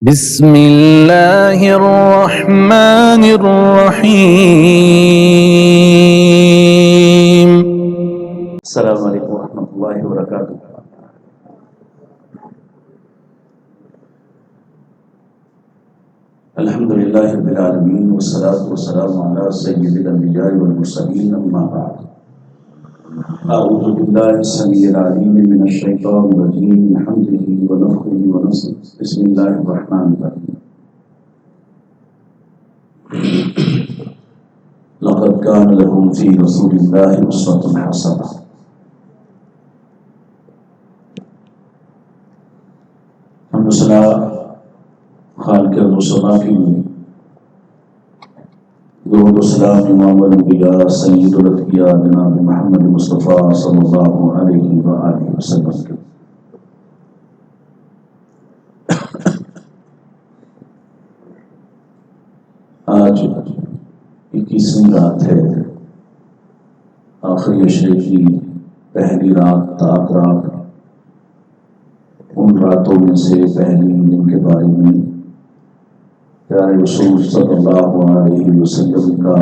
بسم اللہ الرحمن الرحیم۔ السلام علیکم ورحمۃ اللہ وبرکاتہ۔ الحمد للہ رب العالمین والصلاة والسلام علی سید الانبیاء والمرسلین، اما بعد۔ اعوذ باللہ السمیع العلیم من الشیطان الرجیم، من حمزہ ونفخہ ونفثہ، بسم اللہ الرحمن الرحیم۔ لقد كان لكم في رسول الله أسوة حسنة۔ حمد صلاح خالق الرسول کی درود و سلام امام الانبیاء سید الاتقیاء جناب محمد مصطفیٰ صلی اللہ علیہ وآلہ وسلم کے۔ آج 21ویں رات ہے، آخری عشرے کی پہلی رات، تاک رات۔ ان راتوں میں سے پہلی جن کے بارے میں پیارے رسول صلی اللہ علیہ وسلم کا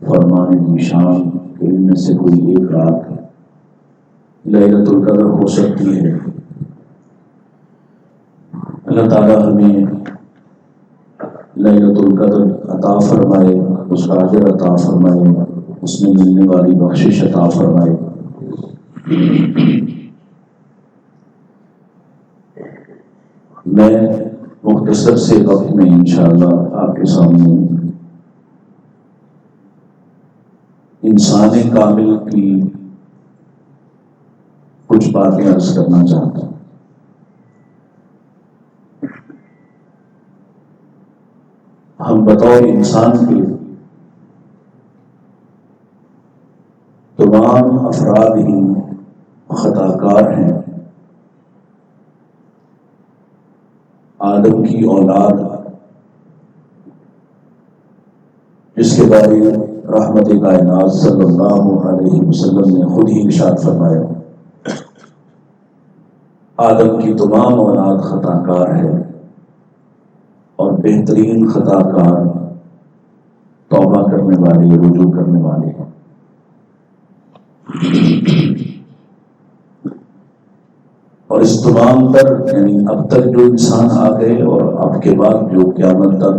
فرمان ذیشان کہ ان میں سے کوئی ایک رات لیلۃ القدر ہو سکتی ہے۔ اللہ تعالیٰ ہمیں لیلۃ القدر عطا فرمائے، اس کا اجر عطا فرمائے، اس میں ملنے والی بخشش عطا فرمائے۔ میں مختصر سے وقت میں انشاءاللہ آپ کے سامنے انسان کامل کی کچھ باتیں عرض کرنا چاہتا ہوں۔ ہم بطور انسان کے تمام افراد ہی خطا کار ہیں۔ آدم کی اولاد، جس کے بارے رحمت کائنات صلی اللہ علیہ وسلم نے خود ہی ارشاد فرمایا، آدم کی تمام اولاد خطا کار ہے اور بہترین خطا کار توبہ کرنے والے، رجوع کرنے والے ہیں۔ اور اس تمام پر یعنی اب تک جو انسان آ گئے اور اب کے بعد جو قیامت تک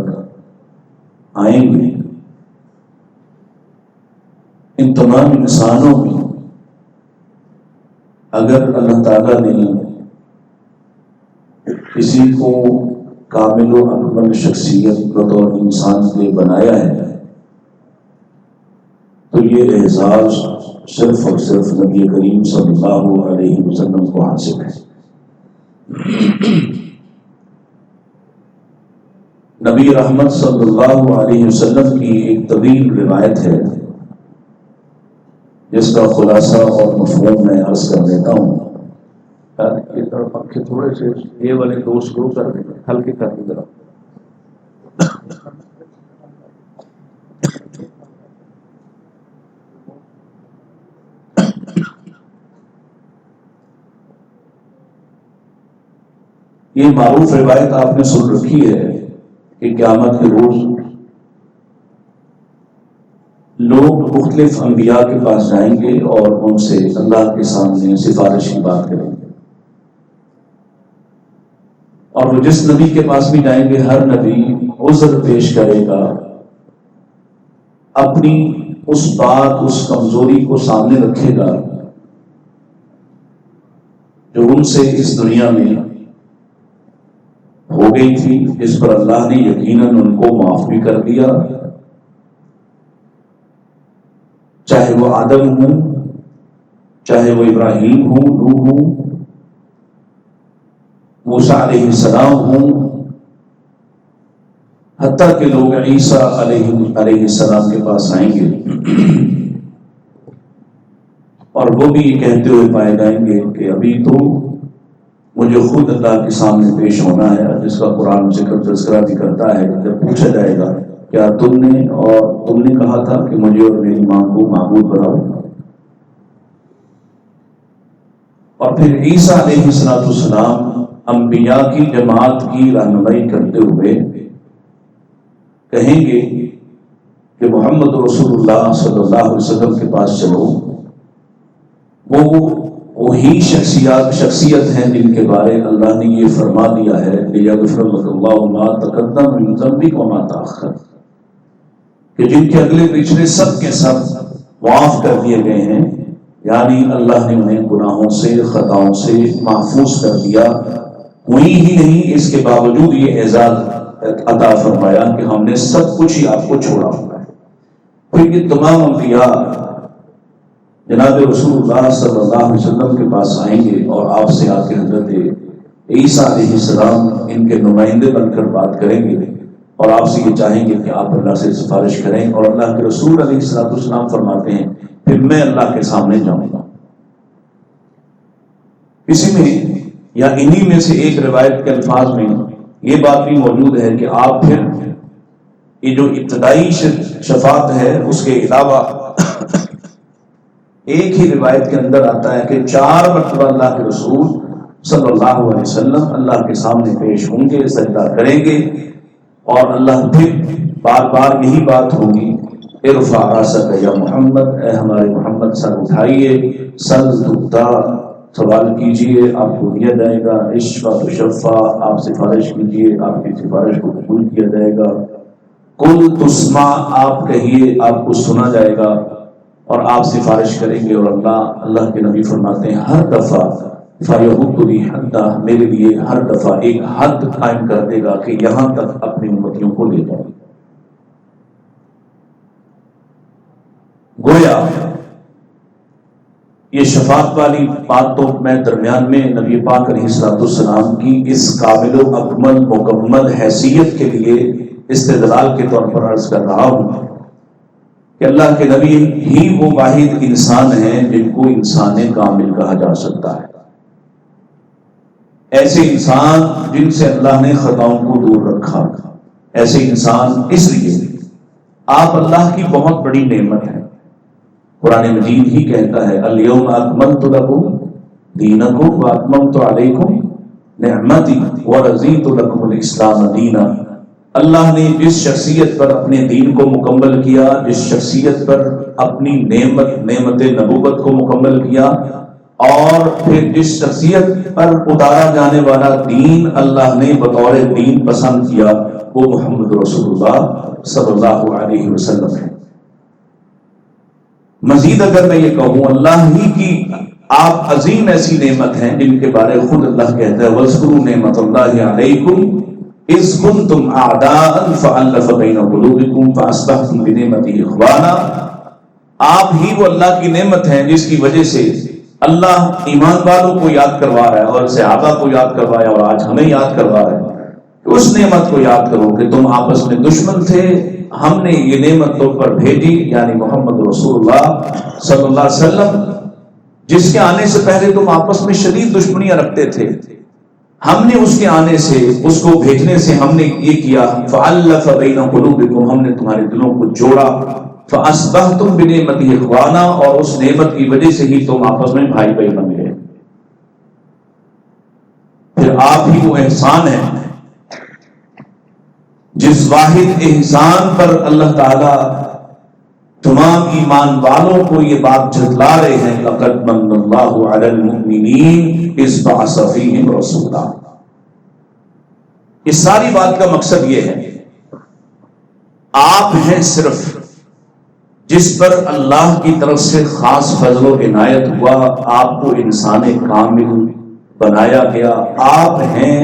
آئیں گے، ان تمام انسانوں میں اگر اللہ تعالیٰ نے کسی کو کامل و اکمل شخصیت بطور انسان کے بنایا ہے تو یہ اعزاز صرف اور صرف نبی کریم صلی اللہ علیہ وسلم کو حاصل ہے۔ نبی رحمت صلی اللہ علیہ وسلم کی ایک طویل روایت ہے جس کا خلاصہ اور مفہوم میں عرض کر دیتا ہوں۔ یہ طرف پنکھے تھوڑے سے یہ والے دو شروع کر دیں، ہلکے کر دیں ذرا۔ یہ معروف روایت آپ نے سن رکھی ہے کہ قیامت کے روز لوگ مختلف انبیاء کے پاس جائیں گے اور ان سے اللہ کے سامنے سفارش کی بات کریں گے، اور وہ جس نبی کے پاس بھی جائیں گے ہر نبی عذر پیش کرے گا، اپنی اس بات، اس کمزوری کو سامنے رکھے گا جو ان سے اس دنیا میں ہو گئی تھی، جس پر اللہ نے یقیناً ان کو معاف بھی کر دیا، چاہے وہ آدم ہوں، چاہے وہ ابراہیم ہوں، نوح ہوں، موسیٰ علیہ السلام ہوں، حتیٰ کہ لوگ عیسیٰ علیہ السلام کے پاس آئیں گے اور وہ بھی یہ کہتے ہوئے پائے جائیں گے کہ ابھی تو مجھے خود اللہ کے سامنے پیش ہونا ہے، جس کا قرآن ذکر تذکرہ بھی کرتا ہے۔ جب پوچھا جائے گا کیا تم نے کہا تھا کہ مجھے اور میری ماں کو معبود بناؤ، اور پھر عیسیٰ علیہ السلام انبیاء کی جماعت کی رہنمائی کرتے ہوئے کہیں گے کہ محمد رسول اللہ صلی اللہ علیہ وسلم کے پاس چلو، وہی شخصیت ہیں جن کے بارے اللہ نے یہ فرما دیا ہے لیغفر لک اللہ ما تقدم من ذنبک وما تأخر، کہ جن کے اگلے پچھلے سب کے سب معاف کر دیے گئے ہیں، یعنی اللہ نے انہیں گناہوں سے خطاؤں سے محفوظ کر دیا۔ ہوئی ہی نہیں، اس کے باوجود یہ اعزاز عطا فرمایا کہ ہم نے سب کچھ ہی آپ کو چھوڑا ہوا ہے۔ پھر یہ تمام انبیاء جناب رسول اللہ صلی اللہ علیہ وسلم کے پاس آئیں گے اور آپ سے آ کے حضرت عیسیٰ علیہ السلام ان کے نمائندے بن کر بات کریں گے اور آپ سے یہ چاہیں گے کہ آپ اللہ سے سفارش کریں، اور اللہ کے رسول علیہ السلام فرماتے ہیں پھر میں اللہ کے سامنے جاؤں گا۔ اسی میں یا انہی میں سے ایک روایت کے الفاظ میں یہ بات بھی موجود ہے کہ آپ پھر یہ جو ابتدائی شفاعت ہے اس کے علاوہ ایک ہی روایت کے اندر آتا ہے کہ 4 مرتبہ اللہ کے رسول صلی اللہ علیہ وسلم اللہ کے سامنے پیش ہوں گے، سجدہ کریں گے، اور اللہ پھر بار بار یہی بات ہوگی ارفع راسک یا محمد، اے ہمارے محمد سر اٹھائیے، سل تؤتا، سوال کیجئے آپ کو دیا جائے گا، اشفع تشفع، آپ سفارش کیجئے آپ کی سفارش کو قبول کیا جائے گا، قل تسمع، آپ کہیے آپ کو سنا جائے گا، اور آپ سفارش کریں گے، اور اللہ کے نبی فرماتے ہیں ہر دفعہ فَيَحُدُّ لِي حَدًّا، میرے لیے ہر دفعہ ایک حد قائم کر دے گا کہ یہاں تک اپنی امتیوں کو لے جائے۔ گویا یہ شفاعت والی بات تو میں درمیان میں نبی پاک علیہ السلام کی اس قابل و اکمل مکمل حیثیت کے لیے استدلال کے طور پر عرض کر رہا ہوں کہ اللہ کے نبی ہی وہ واحد انسان ہیں جن کو انسان کامل کہا جا سکتا ہے، ایسے انسان جن سے اللہ نے خطاؤں کو دور رکھا، ایسے انسان اس لیے آپ اللہ کی بہت بڑی نعمت ہے۔ قرآن مجید ہی کہتا ہے الیوم اکملت لکم دینکم واتممت علیکم نعمتی ورضیت لکم الاسلام دینا۔ اللہ نے جس شخصیت پر اپنے دین کو مکمل کیا، جس شخصیت پر اپنی نعمت نبوت کو مکمل کیا، اور پھر جس شخصیت پر اتارا جانے والا دین اللہ نے بطور دین پسند کیا، وہ محمد رسول اللہ صلی اللہ علیہ وسلم ہے۔ مزید اگر میں یہ کہوں، اللہ ہی کی آپ عظیم ایسی نعمت ہیں جن کے بارے خود اللہ کہتا ہے وَاذْكُرُوا نِعْمَتَ اللَّهِ عَلَيْكُمْ إِذْ كُنْتُمْ أَعْدَاءً فَأَلَّفَ بَيْنَ قُلُوبِكُمْ فَأَصْبَحْتُمْ بِنِعْمَتِهِ إِخْوَانًا، آپ ہی وہ اللہ کی نعمت ہیں جس کی وجہ سے اللہ ایمان والوں کو یاد کروا رہا ہے اور صحابہ کو یاد کروایا اور آج ہمیں یاد کروا رہا ہے کہ اس نعمت کو یاد کرو کہ تم آپس میں دشمن تھے، ہم نے یہ نعمت تم پر بھیجی، یعنی محمد رسول اللہ صلی اللہ علیہ وسلم، جس کے آنے سے پہلے تم آپس میں شدید دشمنیاں رکھتے تھے، ہم نے اس کے آنے سے، اس کو بھیجنے سے ہم نے یہ کیا فَأَلَّفَ بَيْنَ قُلُوبِكُمْ، ہم نے تمہارے دلوں کو جوڑا، فَأَصْبَحْتُمْ بِنِعْمَتِهِ إِخْوَانًا، اور اس نعمت کی وجہ سے ہی تم آپس میں بھائی بھائی بن گئے۔ پھر آپ ہی وہ احسان ہے جس واحد احسان پر اللہ تعالی تمام ایمان والوں کو یہ بات جھٹلا رہے ہیں لَقَدْ مَنَّ اللَّهُ عَلَى الْمُؤْمِنِينَ إِذْ بَعَثَ فِيهِمْ رَسُولًا۔ اس ساری بات کا مقصد یہ ہے آپ ہیں صرف جس پر اللہ کی طرف سے خاص فضل و عنایت ہوا، آپ کو انسان کامل بنایا گیا، آپ ہیں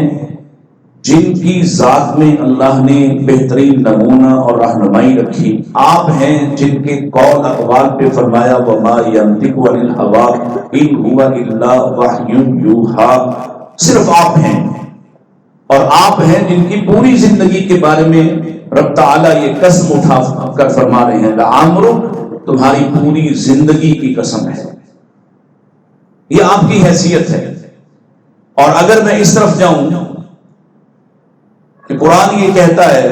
جن کی ذات میں اللہ نے بہترین نمونہ اور رہنمائی رکھی، آپ ہیں جن کے قول اقوال پہ فرمایا وَمَا يَنطِقُ عَنِ الْهَوَىٰ إِنْ هُوَ إِلَّا وَحْيٌ يُوحَىٰ، صرف آپ ہیں، اور آپ ہیں جن کی پوری زندگی کے بارے میں رب تعالیٰ یہ قسم اٹھا کر فرما رہے ہیں لَعَمْرُكَ، تمہاری پوری زندگی کی قسم ہے۔ یہ آپ کی حیثیت ہے۔ اور اگر میں اس طرف جاؤں کہ قرآن یہ کہتا ہے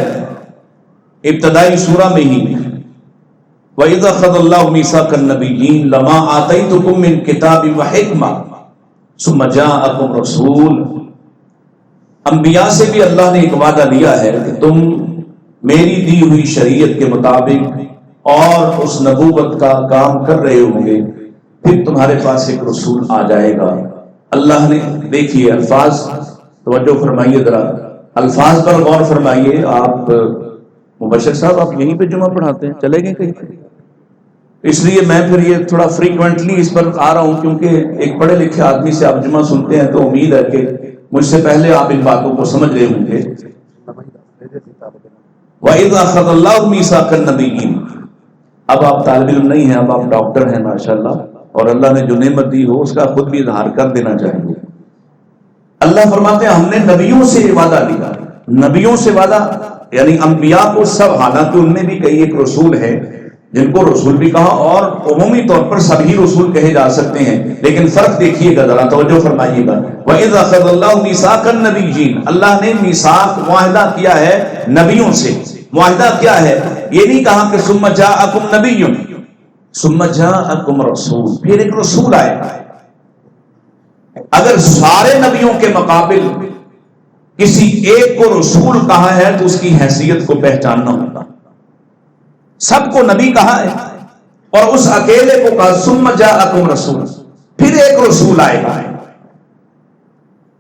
ابتدائی سورہ میں ہی وَإِذَا أَخَذَ اللَّهُ مِيثَاقَ النَّبِيِّينَ لَمَا آتَيْتُكُم مِّن كِتَابٍ وَحِكْمَةٍ ثُمَّ جَاءَكُمْ رَسُولٌ انبیاء سے بھی اللہ نے ایک وعدہ لیا ہے کہ تم میری دی ہوئی شریعت کے مطابق اور اس نبوت کا کام کر رہے ہوں گے، پھر تمہارے پاس ایک رسول آ جائے گا۔ اللہ نے دیکھیے الفاظ، توجہ فرمائیے ذرا، الفاظ پر غور فرمائیے۔ آپ مبشر صاحب آپ یہیں پہ جمعہ پڑھاتے ہیں، چلے گئے کہیں پہ؟ اس لیے میں پھر یہ تھوڑا فریکوینٹلی اس پر آ رہا ہوں، کیونکہ ایک پڑھے لکھے آدمی سے آپ جمعہ سنتے ہیں تو امید ہے کہ مجھ سے پہلے آپ ان باتوں کو سمجھ رہے ہوں گے۔ وَإِذْ أَخَذَ اللَّهُ مِيثَاقَ النَّبِيِّينَ، اب آپ طالب علم نہیں ہیں، اب آپ ڈاکٹر ہیں ماشاءاللہ، اور اللہ نے جو نعمت دی ہو اس کا خود بھی اظہار کر دینا چاہیے۔ اللہ فرماتے ہیں ہم نے نبیوں سے وعدہ لیا، نبیوں سے وعدہ یعنی انبیاء کو سب، حالانکہ ان میں بھی کئی ایک رسول ہیں جن کو رسول بھی کہا اور عمومی طور پر سبھی رسول کہے جا سکتے ہیں، لیکن فرق دیکھیے گا ذرا، توجہ فرمائیے گا۔ وَإِذْ أَخَذَ اللَّهُ مِيثَاقَ النَّبِيِّينَ، اللہ نے میثاق معاہدہ کیا ہے نبیوں سے۔ معاہدہ کیا ہے؟ یہ نہیں کہا کہ ثُمَّ جَاءَكُمْ نَبِيٌّ ثُمَّ جَاءَكُمْ رَسُولٌ، پھر ایک رسول آئے گا۔ اگر سارے نبیوں کے مقابل کسی ایک کو رسول کہا ہے تو اس کی حیثیت کو پہچاننا ہوگا۔ سب کو نبی کہا ہے اور اس اکیلے کو کہا ثم جاءکم رسول، پھر ایک رسول آئے گا۔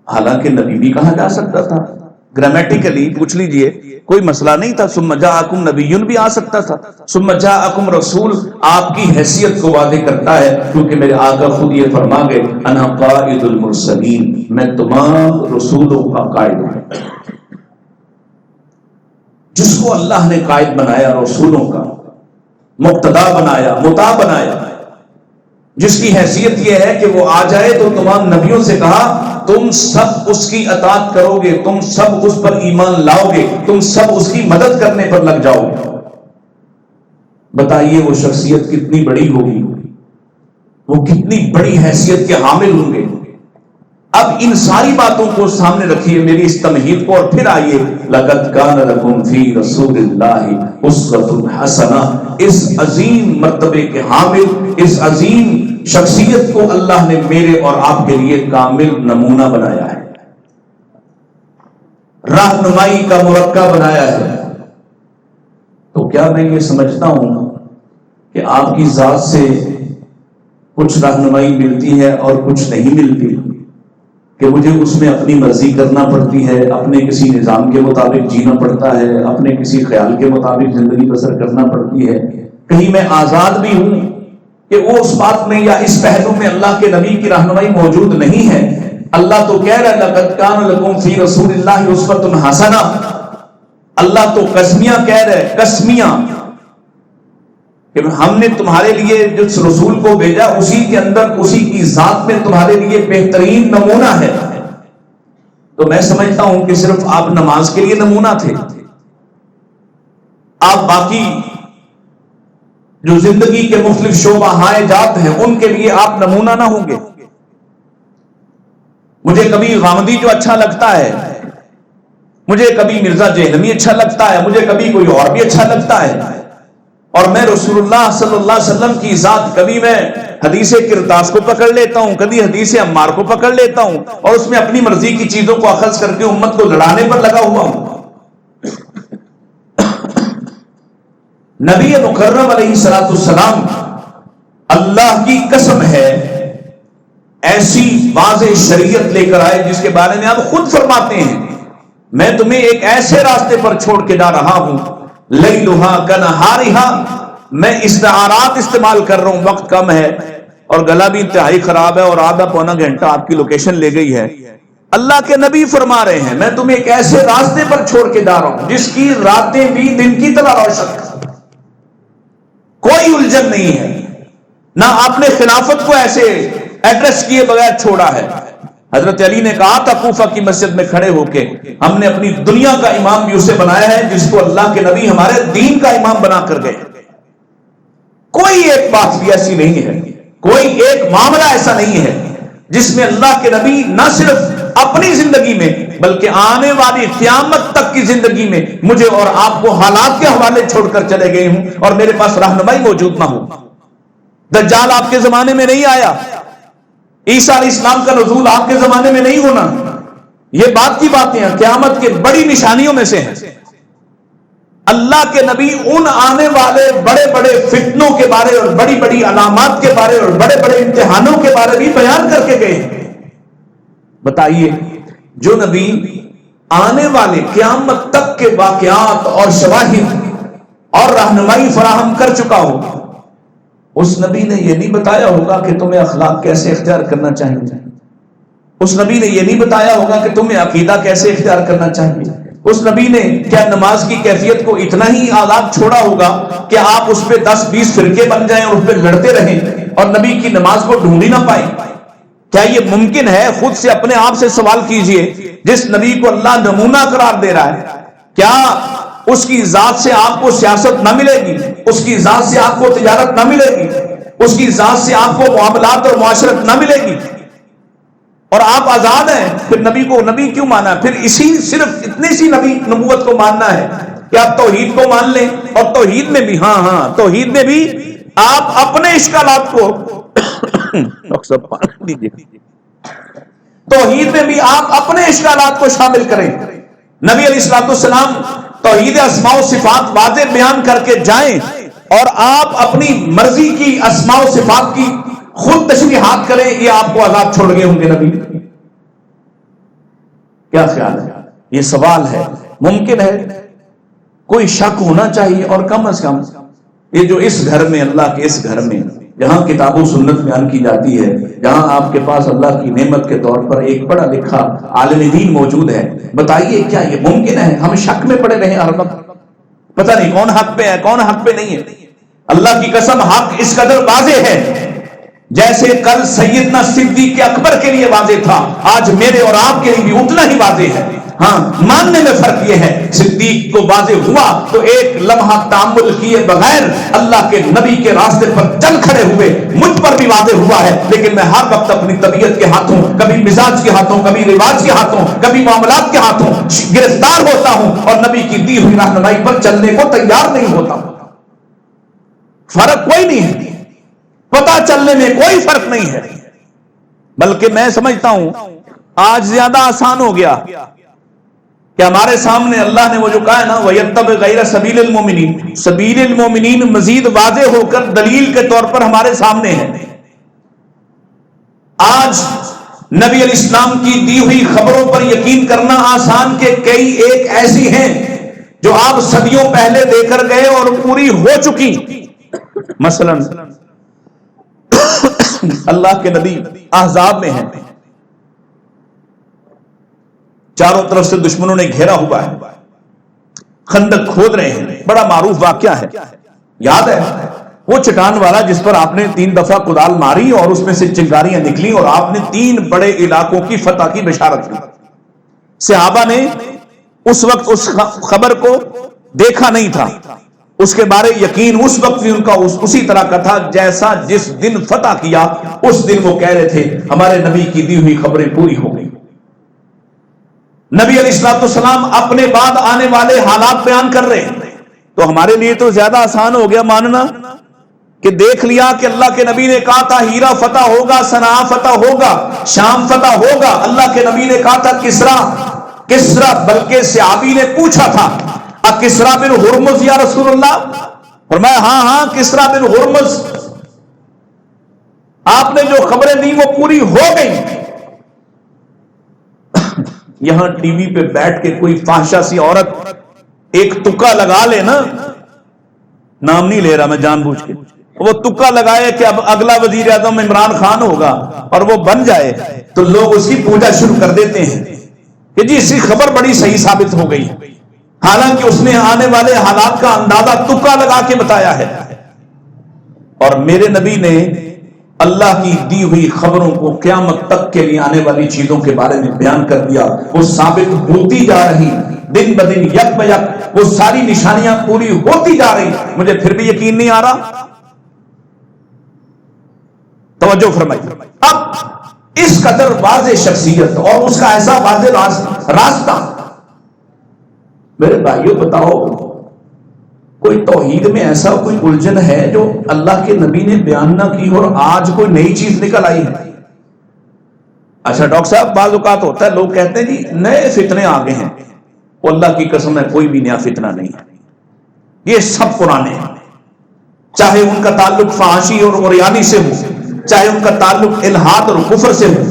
حالانکہ نبی بھی کہا جا سکتا تھا، گرامیٹیکلی پوچھ لیجئے کوئی مسئلہ نہیں تھا، ثم جاءکم نبیٌ بھی آ سکتا تھا، ثم جاءکم رسول آپ کی حیثیت کو واضح کرتا ہے، کیونکہ میرے آقا خود یہ فرما گئے انا قائد المرسلین، میں تمام رسولوں کا قائد ہوں۔ جس کو اللہ نے قائد بنایا، رسولوں کا مقتدا بنایا، مطاع بنایا، جس کی حیثیت یہ ہے کہ وہ آ جائے تو تمام نبیوں سے کہا تم سب اس کی اطاعت کرو گے، تم سب اس پر ایمان لاؤ گے، تم سب اس کی مدد کرنے پر لگ جاؤ گے۔ بتائیے وہ شخصیت کتنی بڑی ہوگی، وہ کتنی بڑی حیثیت کے حامل ہوں گے۔ اب ان ساری باتوں کو سامنے رکھیے، میری اس تمہید کو، اور پھر آئیے لَقَدْ كَانَ لَكُمْ فِي رَسُولِ اللَّهِ أُسْوَةٌ حَسَنَةٌ، اس عظیم مرتبے کے حامل، اس عظیم شخصیت کو اللہ نے میرے اور آپ کے لیے کامل نمونہ بنایا ہے، رہنمائی کا مرکب بنایا ہے۔ تو کیا میں یہ سمجھتا ہوں کہ آپ کی ذات سے کچھ رہنمائی ملتی ہے اور کچھ نہیں ملتی، کہ مجھے اس میں اپنی مرضی کرنا پڑتی ہے، اپنے کسی نظام کے مطابق جینا پڑتا ہے، اپنے کسی خیال کے مطابق زندگی بسر کرنا پڑتی ہے؟ کہیں میں آزاد بھی ہوں کہ وہ اس بات میں یا اس پہلو میں اللہ کے نبی کی رہنمائی موجود نہیں ہے؟ اللہ تو کہہ رہا ہے لَقَدْ كَانَ لَكُمْ فِي رَسُولِ اللَّهِ أُسْوَةٌ حَسَنَةٌ، اللہ تو قسمیاں کہہ رہے، قسمیاں، کہ ہم نے تمہارے لیے جس رسول کو بھیجا اسی کے اندر، اسی کی ذات میں تمہارے لیے بہترین نمونہ ہے۔ تو میں سمجھتا ہوں کہ صرف آپ نماز کے لیے نمونہ تھے، آپ باقی جو زندگی کے مختلف شعبہ ہائے جات ہیں ان کے لیے آپ نمونہ نہ ہوں گے۔ مجھے کبھی غامدی جو اچھا لگتا ہے، مجھے کبھی مرزا جہلمی اچھا لگتا ہے، مجھے کبھی کوئی اور بھی اچھا لگتا ہے، اور میں رسول اللہ صلی اللہ علیہ وسلم کی ذات، کبھی میں حدیث کرتاس کو پکڑ لیتا ہوں، کبھی حدیث عمار کو پکڑ لیتا ہوں، اور اس میں اپنی مرضی کی چیزوں کو اخذ کر کے امت کو لڑانے پر لگا ہوا ہوں۔ نبی مکرم علیہ السلام، اللہ کی قسم ہے ایسی واضح شریعت لے کر آئے جس کے بارے میں آپ خود فرماتے ہیں میں تمہیں ایک ایسے راستے پر چھوڑ کے جا رہا ہوں، لیلھا کنہارھا، میں استعارات استعمال کر رہا ہوں، وقت کم ہے اور گلا بھی انتہائی خراب ہے اور آدھا پونا گھنٹہ آپ کی لوکیشن لے گئی ہے۔ اللہ کے نبی فرما رہے ہیں میں تمہیں ایک ایسے راستے پر چھوڑ کے جا رہا ہوں جس کی راتیں بھی دن کی طرح روشن ہے، کوئی الجھن نہیں ہے، نہ آپ نے خلافت کو ایسے ایڈریس کیے بغیر چھوڑا ہے۔ حضرت علی نے کہا تھا کوفہ کی مسجد میں کھڑے ہو کے، ہم نے اپنی دنیا کا امام بھی اسے بنایا ہے جس کو اللہ کے نبی ہمارے دین کا امام بنا کر گئے۔ کوئی ایک بات بھی ایسی نہیں ہے، کوئی ایک معاملہ ایسا نہیں ہے جس میں اللہ کے نبی نہ صرف اپنی زندگی میں بلکہ آنے والی قیامت تک کی زندگی میں مجھے اور آپ کو حالات کے حوالے چھوڑ کر چلے گئے ہوں اور میرے پاس رہنمائی موجود نہ ہو۔ دجال آپ کے زمانے میں نہیں آیا، عیسیٰ علیہ السلام کا نزول آپ کے زمانے میں نہیں ہونا، یہ بات کی باتیں ہیں، قیامت کے بڑی نشانیوں میں سے ہیں۔ اللہ کے نبی ان آنے والے بڑے بڑے فتنوں کے بارے اور بڑی بڑی علامات کے بارے اور بڑے بڑے امتحانوں کے بارے بھی بیان کر کے گئے۔ بتائیے، جو نبی آنے والے قیامت تک کے واقعات اور شواہد اور رہنمائی فراہم کر چکا ہو، اس نبی نے یہ نہیں بتایا ہوگا کہ تمہیں اخلاق کیسے اختیار کرنا چاہیے، اس نبی نے یہ نہیں بتایا ہوگا کہ تمہیں عقیدہ کیسے اختیار کرنا چاہیے، اس نبی نے کیا نماز کی کیفیت کو اتنا ہی آزاد چھوڑا ہوگا کہ آپ اس پہ 10-20 فرقے بن جائیں اور اس پہ لڑتے رہیں اور نبی کی نماز کو ڈھونڈ ہی نہ پائیں؟ کیا یہ ممکن ہے؟ خود سے اپنے آپ سے سوال کیجئے، جس نبی کو اللہ نمونہ قرار دے رہا ہے، کیا اس کی ذات سے آپ کو سیاست نہ ملے گی، اس کی ذات سے آپ کو تجارت نہ ملے گی، اس کی ذات سے آپ کو معاملات اور معاشرت نہ ملے گی، اور آپ آزاد ہیں؟ پھر نبی کو نبی کیوں مانا؟ پھر صرف اتنی سی نبی نبوت کو ماننا ہے کہ آپ توحید کو مان لیں، اور توحید میں بھی توحید میں بھی آپ اپنے اشکالات کو توحید میں بھی آپ اپنے اشکالات کو شامل کریں۔ نبی علیہ الصلوۃ والسلام توحید اسماء و صفات واضح بیان کر کے جائیں اور آپ اپنی مرضی کی اسماء و صفات کی خود تشریحات کریں، یہ آپ کو آزاد چھوڑ گئے ہوں گے نبی؟ کیا خیال ہے؟ یہ سوال ہے، ممکن ہے؟ کوئی شک ہونا چاہیے، اور کم از کم یہ جو اس گھر میں، اللہ کے اس گھر میں جہاں کتاب و سنت بیان کی جاتی ہے، جہاں آپ کے پاس اللہ کی نعمت کے طور پر ایک پڑھا لکھا عالم دین موجود ہے، بتائیے کیا یہ ممکن ہے ہم شک میں پڑے رہیں ہر وقت؟ پتہ نہیں کون حق پہ ہے، کون حق پہ نہیں ہے۔ اللہ کی قسم، حق اس قدر واضح ہے جیسے کل سیدنا صدیق اکبر کے لیے واضح تھا، آج میرے اور آپ کے لیے بھی اتنا ہی واضح ہے۔ ہاں، ماننے میں فرق یہ ہے، صدیق کو واضح ہوا تو ایک لمحہ تأمل کیے بغیر اللہ کے نبی کے راستے پر چل کھڑے ہوئے، مجھ پر بھی واضح ہوا ہے، لیکن میں ہر وقت اپنی طبیعت کے ہاتھوں، کبھی مزاج کے ہاتھوں، کبھی رواج کے ہاتھوں، کبھی معاملات کے ہاتھوں گرفتار ہوتا ہوں اور نبی کی دی ہوئی رہنمائی پر چلنے کو تیار نہیں ہوتا ہوں۔ فرق کوئی نہیں ہے، پتہ چلنے میں کوئی فرق نہیں ہے، بلکہ میں سمجھتا ہوں آج زیادہ آسان ہو گیا کہ ہمارے سامنے اللہ نے وہ جو کہا ہے نا، وَيَتَّبِعْ غَيْرَ سَبِيلِ الْمُؤْمِنِينَ، سبیل المومنین مزید واضح ہو کر دلیل کے طور پر ہمارے سامنے ہے۔ آج نبی علیہ السلام کی دی ہوئی خبروں پر یقین کرنا آسان کہ کئی ایک ایسی ہیں جو آپ صدیوں پہلے دے کر گئے اور پوری ہو چکی۔ مثلا اللہ کے نبی احزاب میں ہیں، چاروں طرف سے دشمنوں نے گھیرا ہوا ہے، خندق کھود رہے ہیں، بڑا معروف واقعہ ہے، یاد ہے وہ چٹان والا جس پر آپ نے 3 دفعہ کدال ماری اور اس میں سے چنگاریاں نکلی اور آپ نے 3 بڑے علاقوں کی فتح کی بشارت کی۔ صحابہ نے اس وقت اس خبر کو دیکھا نہیں تھا، اس کے بارے یقین اس وقت بھی ان کا اسی طرح کا تھا جیسا جس دن فتح کیا اس دن وہ کہہ رہے تھے ہمارے نبی کی دی ہوئی خبریں پوری ہو گئی۔ نبی علیہ الصلوۃ والسلام اپنے بعد آنے والے حالات بیان کر رہے ہیں، تو ہمارے لیے تو زیادہ آسان ہو گیا ماننا کہ دیکھ لیا کہ اللہ کے نبی نے کہا تھا ہیرا فتح ہوگا، صنعاء فتح ہوگا، شام فتح ہوگا۔ اللہ کے نبی نے کہا تھا کسرا، بلکہ صحابی نے پوچھا تھا کسرا بن ہرمز یا رسول اللہ؟ فرمایا ہاں کسرا بن ہرمز، آپ نے جو خبریں دی وہ پوری ہو گئی۔ یہاں ٹی وی پہ بیٹھ کے کوئی فاحشہ سی عورت ایک تکا لگا لے نا، نام نہیں لے رہا میں جان بوجھ کے، وہ تکا لگائے کہ اب اگلا وزیر اعظم عمران خان ہوگا اور وہ بن جائے، تو لوگ اس کی پوجا شروع کر دیتے ہیں کہ جی اس کی خبر بڑی صحیح ثابت ہو گئی، حالانکہ اس نے آنے والے حالات کا اندازہ تکا لگا کے بتایا ہے۔ اور میرے نبی نے اللہ کی دی ہوئی خبروں کو قیامت تک کے لیے آنے والی چیزوں کے بارے میں بیان کر دیا، وہ ثابت ہوتی جا رہی، دن بدن یک بہ یک وہ ساری نشانیاں پوری ہوتی جا رہی، مجھے پھر بھی یقین نہیں آ رہا۔ توجہ فرمائیے، اب اس قدر واضح شخصیت اور اس کا ایسا واضح راستہ، میرے بھائیوں بتاؤ کوئی توحید میں ایسا کوئی الجھن ہے جو اللہ کے نبی نے بیان نہ کی اور آج کوئی نئی چیز نکل آئی ہے؟ اچھا ڈاکٹر صاحب بعض اوقات ہوتا ہے لوگ کہتے ہیں جی نئے فتنے آ گئے ہیں، وہ اللہ کی قسم ہے کوئی بھی نیا فتنہ نہیں ہے، یہ سب پرانے ہیں، چاہے ان کا تعلق فحاشی اور عریانی سے ہو، چاہے ان کا تعلق الحاد اور کفر سے ہو،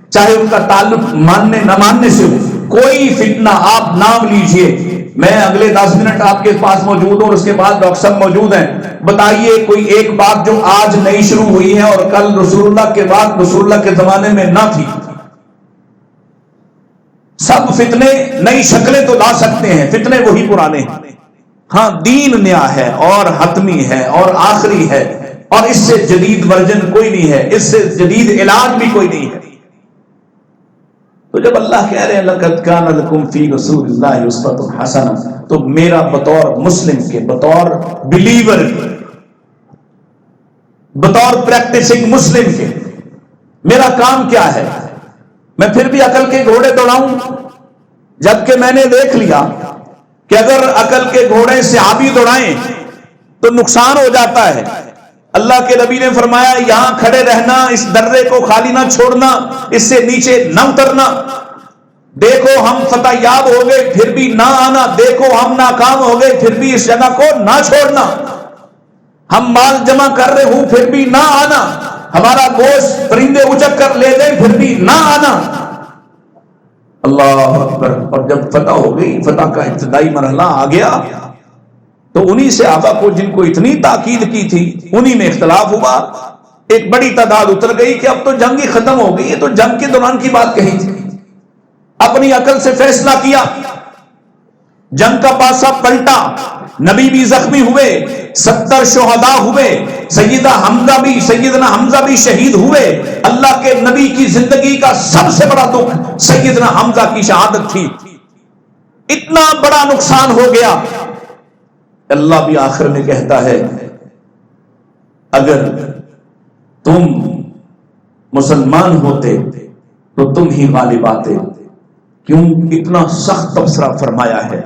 چاہے ان کا تعلق ماننے نہ ماننے سے ہو، کوئی فتنہ آپ نام لیجئے، میں اگلے 10 منٹ آپ کے پاس موجود ہوں اور اس کے بعد ڈاکٹر صاحب موجود ہیں، بتائیے کوئی ایک بات جو آج نئی شروع ہوئی ہے اور کل رسول اللہ کے بعد رسول اللہ کے زمانے میں نہ تھی۔ سب فتنے نئی شکلیں تو لا سکتے ہیں، فتنے وہی پرانے ہیں، ہاں دین نیا ہے اور حتمی ہے اور آخری ہے، اور اس سے جدید ورژن کوئی نہیں ہے، اس سے جدید علاج بھی کوئی نہیں ہے۔ تو جب اللہ کہہ رہے ہیں لَقَدْ كَانَ لَكُمْ فِي رَسُولِ اللَّهِ أُسْوَةٌ حَسَنَةٌ، تو میرا بطور مسلم کے، بطور بلیور کے، بطور پریکٹسنگ مسلم کے، میرا کام کیا ہے؟ میں پھر بھی عقل کے گھوڑے دوڑاؤں، جبکہ میں نے دیکھ لیا کہ اگر عقل کے گھوڑے صحابی دوڑائیں تو نقصان ہو جاتا ہے۔ اللہ کے نبی نے فرمایا یہاں کھڑے رہنا، اس درے کو خالی نہ چھوڑنا، اس سے نیچے نہ اترنا، دیکھو ہم فتح یاب ہو گئے پھر بھی نہ آنا، دیکھو ہم ناکام ہو گئے پھر بھی اس جگہ کو نہ چھوڑنا، ہم مال جمع کر رہے ہوں پھر بھی نہ آنا، ہمارا گوشت پرندے اچک کر لے گئے پھر بھی نہ آنا۔ اللہ اکبر۔ اور جب فتح ہو گئی، فتح کا ابتدائی مرحلہ آ گیا، تو انہی صحابہ کو جن کو اتنی تاکید کی تھی انہی میں اختلاف ہوا، ایک بڑی تعداد اتر گئی کہ اب تو جنگ ہی ختم ہو گئی ہے، تو جنگ کے دوران کی بات کہی تھی، اپنی عقل سے فیصلہ کیا، جنگ کا پاسا پلٹا، نبی بھی زخمی ہوئے، 70 شہداء ہوئے، سیدنا حمزہ بھی شہید ہوئے، اللہ کے نبی کی زندگی کا سب سے بڑا دکھ سیدنا حمزہ کی شہادت تھی، اتنا بڑا نقصان ہو گیا۔ اللہ بھی آخر میں کہتا ہے اگر تم مسلمان ہوتے تو تم ہی غالب آتے، کیوں اتنا سخت تبصرہ فرمایا ہے،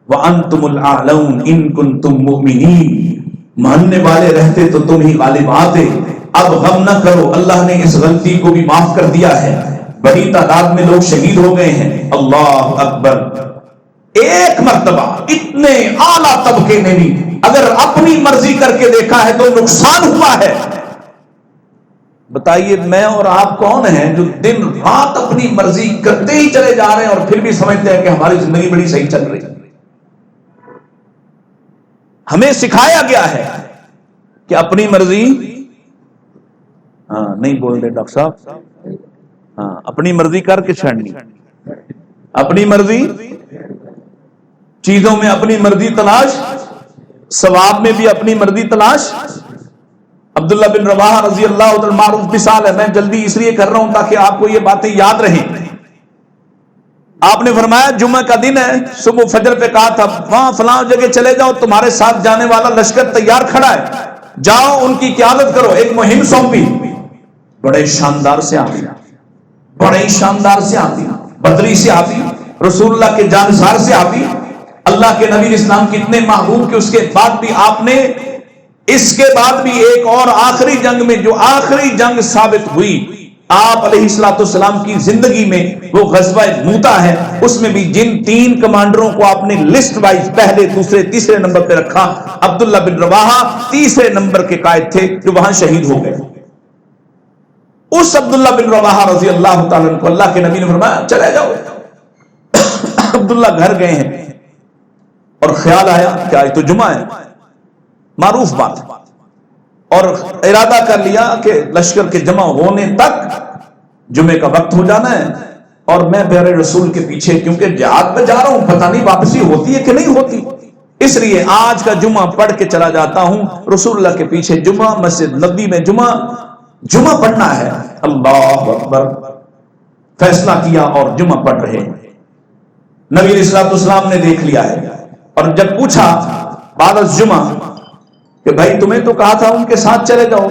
وَأَنْتُمُ الْأَعْلَوْنَ إِن كُنْتُم مُؤْمِنِينَ، ماننے والے رہتے تو تم ہی غالب آتے۔ اب غم نہ کرو، اللہ نے اس غلطی کو بھی معاف کر دیا ہے، بڑی تعداد میں لوگ شہید ہو گئے ہیں۔ اللہ اکبر۔ ایک مرتبہ اتنے اعلیٰ طبقے نے بھی اگر اپنی مرضی کر کے دیکھا ہے تو نقصان ہوا ہے۔ بتائیے میں اور آپ کون ہیں جو دن رات اپنی مرضی کرتے ہی چلے جا رہے ہیں اور پھر بھی سمجھتے ہیں کہ ہماری زندگی بڑی صحیح چل رہی ہے؟ ہمیں سکھایا گیا ہے کہ اپنی مرضی، ہاں نہیں بول رہے ڈاکٹر صاحب، ہاں اپنی مرضی کر کے چھڑنی، اپنی مرضی، چیزوں میں اپنی مرضی تلاش، ثواب میں بھی اپنی مرضی تلاش۔ عبداللہ بن رواحہ رضی اللہ عنہ معروف مثال ہے، میں جلدی اس لیے کر رہا ہوں تاکہ آپ کو یہ باتیں یاد رہیں۔ آپ نے فرمایا جمعہ کا دن ہے، صبح فجر پہ کہا تھا وہاں فلاں جگہ چلے جاؤ، تمہارے ساتھ جانے والا لشکر تیار کھڑا ہے، جاؤ ان کی قیادت کرو، ایک مہم سونپی، بڑے شاندار سے آتی، بڑے شاندار سے آتی، بدری سے آتی، رسول اللہ کے جانسار سے آتی، اللہ کے نبی اسلام کتنے محبوب کہ اس کے بعد بھی آپ نے، اس کے بعد بھی ایک اور آخری جنگ میں جو آخری جنگ ثابت ہوئی آپ علیہ السلام کی زندگی میں، وہ غزوہ موتا ہے، اس میں بھی جن 3 کمانڈروں کو آپ نے لسٹ وائز پہلے دوسرے تیسرے نمبر پہ رکھا، عبداللہ بن رواحہ تیسرے نمبر کے قائد تھے جو وہاں شہید ہو گئے۔ اس عبداللہ بن رواحہ رضی اللہ تعالیٰ عنہ کو اللہ کے نبی نے فرمایا چلے جاؤ۔ عبداللہ گھر گئے ہیں اور خیال آیا کہ آج تو جمعہ ہے، معروف بات، اور ارادہ کر لیا کہ لشکر کے جمع ہونے تک جمعے کا وقت ہو جانا ہے اور میں پیارے رسول کے پیچھے، کیونکہ جہاد پہ جا رہا ہوں، پتہ نہیں واپسی ہوتی ہے کہ نہیں ہوتی، اس لیے آج کا جمعہ پڑھ کے چلا جاتا ہوں۔ رسول اللہ کے پیچھے جمعہ، مسجد نبی میں جمعہ پڑھنا ہے۔ اللہ اکبر، فیصلہ کیا اور جمعہ پڑھ رہے ہیں۔ نبی علیہ السلام نے دیکھ لیا ہے، اور جب پوچھا بعد از جمعہ کہ بھائی تمہیں تو کہا تھا ان کے ساتھ چلے جاؤ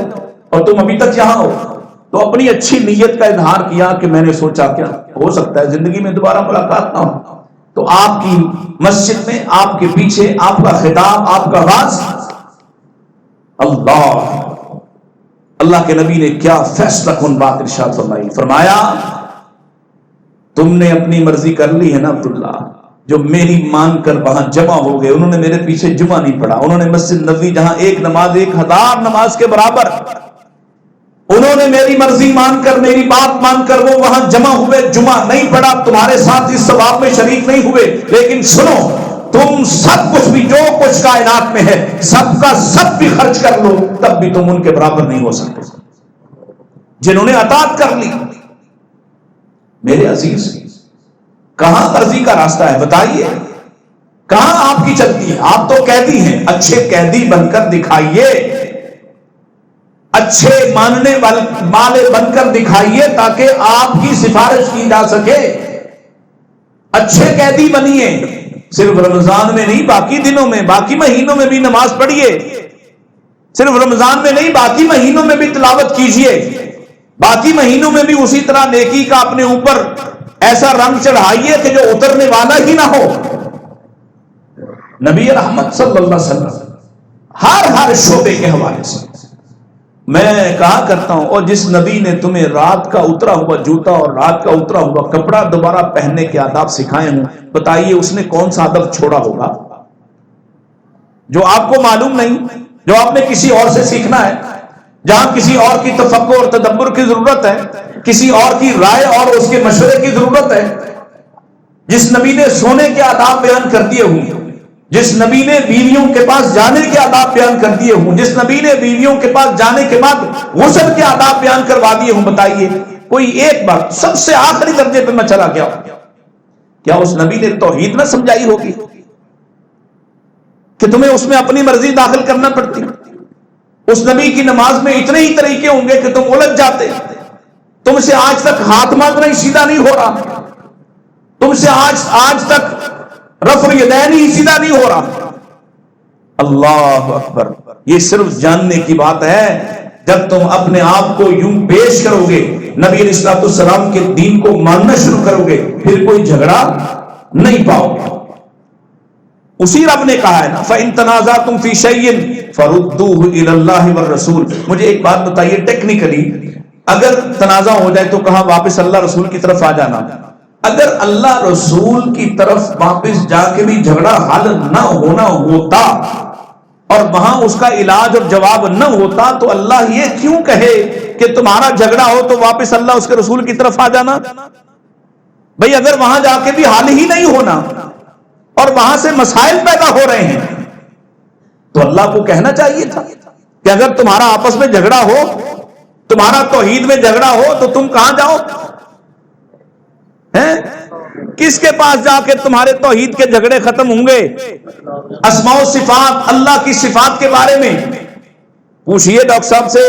اور تم ابھی تک یہاں ہو، تو اپنی اچھی نیت کا اظہار کیا کہ میں نے سوچا کیا ہو سکتا ہے زندگی میں دوبارہ ملاقات نہ ہو، تو آپ کی مسجد میں آپ کے پیچھے آپ کا خطاب، آپ کا آواز، اللہ اللہ کے نبی نے کیا فیصلہ کن بات ارشاد فرمائی، فرمایا تم نے اپنی مرضی کر لی ہے نا عبداللہ، جو میری مان کر وہاں جمع ہو گئے، انہوں نے میرے پیچھے جمعہ نہیں پڑھا، انہوں نے مسجد نبوی جہاں ایک نماز 1000 نماز کے برابر، انہوں نے میری مرضی مان کر، میری بات مان کر وہ وہاں جمع ہوئے، جمعہ نہیں پڑھا، تمہارے ساتھ اس ثواب میں شریک نہیں ہوئے، لیکن سنو تم سب کچھ بھی جو کچھ کائنات میں ہے سب کا سب بھی خرچ کر لو، تب بھی تم ان کے برابر نہیں ہو سکتے جنہوں نے اطاعت کر لی۔ میرے عزیز، کہاں مرضی کا راستہ ہے بتائیے، کہاں آپ کی چلتی ہے؟ آپ تو قیدی ہیں، اچھے قیدی بن کر دکھائیے، اچھے ماننے والے بن کر دکھائیے تاکہ آپ کی سفارش کی جا سکے۔ اچھے قیدی بنیے، صرف رمضان میں نہیں باقی دنوں میں، باقی مہینوں میں بھی نماز پڑھیے، صرف رمضان میں نہیں باقی مہینوں میں بھی تلاوت کیجیے، باقی مہینوں میں بھی اسی طرح نیکی کا اپنے اوپر ایسا رنگ چڑھائیے کہ جو اترنے والا ہی نہ ہو۔ نبی رحمت صلی اللہ علیہ وسلم ہر شعبے کے حوالے سے میں کہا کرتا ہوں، اور جس نبی نے تمہیں رات کا اترا ہوا جوتا اور رات کا اترا ہوا کپڑا دوبارہ پہننے کے آداب سکھائے ہوں، بتائیے اس نے کون سا ادب چھوڑا ہوگا جو آپ کو معلوم نہیں، جو آپ نے کسی اور سے سیکھنا ہے، جہاں کسی اور کی تفکر اور تدبر کی ضرورت ہے، کسی اور کی رائے اور اس کے مشورے کی ضرورت ہے۔ جس نبی نے سونے کے آداب بیان کر دیے ہوں، جس نبی نے بیویوں کے پاس جانے کے آداب بیان کر دیے ہوں، جس نبی نے بیویوں کے پاس جانے کے بعد غسل کے آداب بیان کروا دیے ہوں، بتائیے کوئی ایک بات سب سے آخری درجے پہ میں چلا گیا، کیا اس نبی نے توحید نہ سمجھائی ہوگی کہ تمہیں اس میں اپنی مرضی داخل کرنا پڑتی؟ اس نبی کی نماز میں اتنے ہی طریقے ہوں گے کہ تم الجھ جاتے، تم سے آج تک ہاتھ مانگنا ہی سیدھا نہیں ہو رہا، تم سے آج تک رفع الیدین ہی سیدھا نہیں ہو رہا۔ اللہ اکبر، یہ صرف جاننے کی بات ہے جب تم اپنے آپ کو یوں پیش کرو گے، نبی علیہ الصلوۃ والسلام کے دین کو ماننا شروع کرو گے، پھر کوئی جھگڑا نہیں پاؤ گے۔ اسی رب نے کہا ہے نا فَإِن تَنَازَعْتُمْ فِي شَيْءٍ فَرُدُّوهُ إِلَى اللَّهِ وَالرَّسُولِ۔ مجھے ایک بات بتائیے ٹیکنیکلی، اگر تنازع ہو جائے تو کہاں واپس اللہ رسول کی طرف آ جانا، اگر اللہ رسول کی طرف واپس جا کے بھی جھگڑا حل نہ ہونا ہوتا اور وہاں اس کا علاج اور جواب نہ ہوتا تو اللہ یہ کیوں کہے کہ تمہارا جھگڑا ہو تو واپس اللہ اس کے رسول کی طرف آ جانا؟ بھئی اگر وہاں جا کے بھی حل ہی نہیں ہونا اور وہاں سے مسائل پیدا ہو رہے ہیں تو اللہ کو کہنا چاہیے تھا کہ اگر تمہارا آپس میں جھگڑا ہو، تمہارا توحید میں جھگڑا ہو تو تم کہاں جاؤ؟ کس کے پاس جا کے تمہارے توحید کے جھگڑے ختم ہوں گے؟ اسماء و صفات، اللہ کی صفات کے بارے میں پوچھئے ڈاکٹر صاحب سے،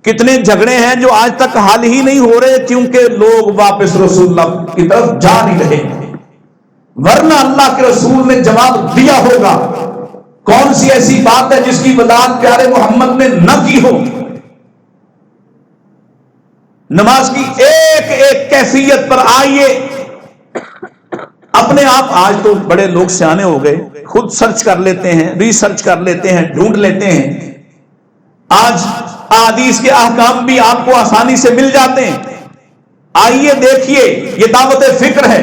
کتنے جھگڑے ہیں جو آج تک حل ہی نہیں ہو رہے کیونکہ لوگ واپس رسول اللہ کی طرف جا نہیں رہے، ورنہ اللہ کے رسول نے جواب دیا ہوگا۔ کون سی ایسی بات ہے جس کی وضاحت پیارے محمد نے نہ کی ہو؟ نماز کی ایک ایک کیفیت پر آئیے اپنے آپ، آج تو بڑے لوگ سیانے ہو گئے، خود سرچ کر لیتے ہیں، ریسرچ کر لیتے ہیں، ڈھونڈ لیتے ہیں، آج احادیث کے احکام بھی آپ کو آسانی سے مل جاتے ہیں۔ آئیے دیکھیے، یہ دعوت فکر ہے۔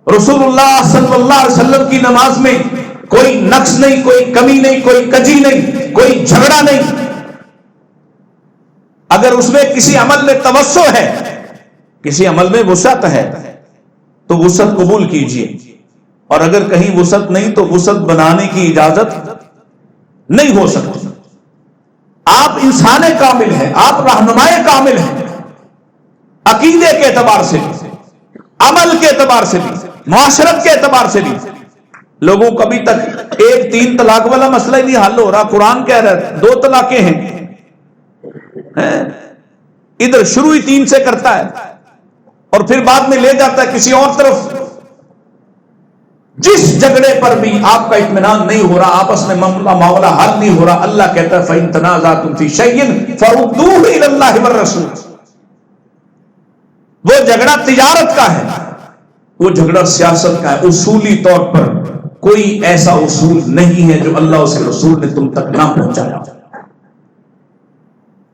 رسول اللہ صلی اللہ علیہ وسلم کی نماز میں کوئی نقص نہیں، کوئی کمی نہیں، کوئی کجی نہیں، کوئی جھگڑا نہیں۔ اگر اس میں کسی عمل میں توسع ہے، کسی عمل میں وسعت ہے تو وسعت قبول کیجئے، اور اگر کہیں وسعت نہیں تو وسعت بنانے کی اجازت نہیں ہو سکتی۔ آپ انسان کامل ہیں، آپ رہنمائے کامل ہیں، عقیدے کے اعتبار سے بھی، عمل کے اعتبار سے بھی، معاشرت کے اعتبار سے بھی۔ لوگوں کو ابھی تک 3 طلاق والا مسئلہ ہی نہیں حل ہو رہا۔ قرآن کہہ رہا ہے 2 طلاقیں ہیں، ادھر شروع ہی 3 سے کرتا ہے اور پھر بعد میں لے جاتا ہے کسی اور طرف۔ جس جھگڑے پر بھی آپ کا اطمینان نہیں ہو رہا، آپس میں معاملہ حل نہیں ہو رہا، اللہ کہتا ہے فَإِن تَنَازَعْتُمْ فِي شَيْءٍ فَرُدُّوهُ إِلَى اللَّهِ وَالرَّسُولِ۔ وہ جھگڑا تجارت کا ہے، وہ جھگڑا سیاست کا ہے۔ اصولی طور پر کوئی ایسا اصول نہیں ہے جو اللہ اس کے رسول نے تم تک نہ پہنچایا۔